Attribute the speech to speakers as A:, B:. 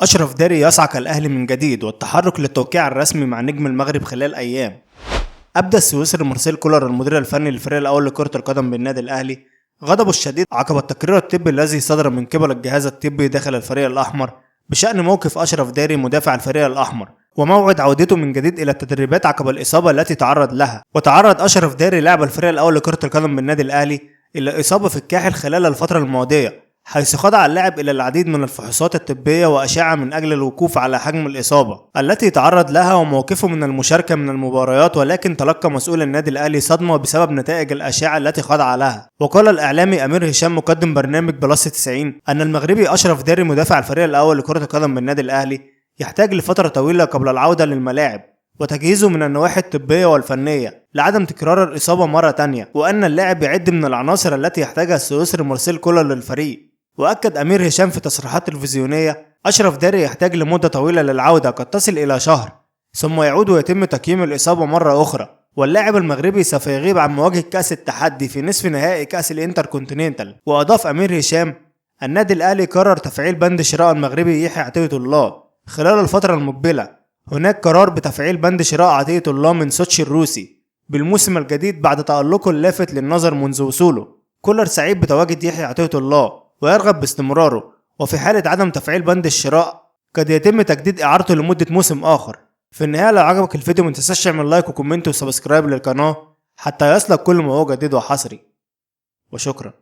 A: أشرف داري يصعق الأهلي من جديد والتحرك للتوقيع الرسمي مع نجم المغرب خلال أيام. أبدى السويسري مارسيل كولر المدير الفني للفريق الأول لكرة القدم بالنادي الأهلي غضبه الشديد عقب التقرير الطبي الذي صدر من قبل الجهاز الطبي داخل الفريق الأحمر بشأن موقف أشرف داري مدافع الفريق الأحمر وموعد عودته من جديد إلى التدريبات عقب الإصابة التي تعرض لها. وتعرض أشرف داري لاعب الفريق الأول لكرة القدم بالنادي الأهلي إلى إصابة في الكاحل خلال الفترة الماضية، حيث خضع اللاعب إلى العديد من الفحوصات الطبية وأشعة من أجل الوقوف على حجم الإصابة التي تعرض لها وموقفه من المشاركة من المباريات، ولكن تلقى مسؤول النادي الأهلي صدمة بسبب نتائج الأشعة التي خضع لها. وقال الإعلامي أمير هشام مقدم برنامج بلس 90 أن المغربي أشرف داري مدافع الفريق الأول لكرة القدم بالنادي الأهلي يحتاج لفترة طويلة قبل العودة للملاعب وتجهيزه من النواحي الطبية والفنية لعدم تكرار الإصابة مرة تانية، وأن اللاعب يعد من العناصر التي يحتاجها السويسري مارسيل كولر للفريق. وأكد أمير هشام في تصريحات تلفزيونية أشرف داري يحتاج لمدة طويلة للعودة قد تصل إلى شهر ثم يعود ويتم تقييم الإصابة مرة أخرى، واللاعب المغربي سوف يغيب عن مواجهة كأس التحدي في نصف نهائي كأس الانتركونتيننتال. وأضاف أمير هشام النادي الأهلي قرر تفعيل بند شراء المغربي يحيى عطية الله خلال الفترة المقبلة. هناك قرار بتفعيل بند شراء عطية الله من سوتشي الروسي بالموسم الجديد بعد تألقه اللافت للنظر منذ وصوله. كولر سعيد بتواجد يحيى عطية الله ويرغب باستمراره، وفي حالة عدم تفعيل بند الشراء قد يتم تجديد إعارته لمدة موسم آخر. في النهاية لو عجبك الفيديو متنساش تعمل لايك وكومنت وسبسكرايب للقناة حتى يصلك كل ما هو جديد وحصري، وشكرا.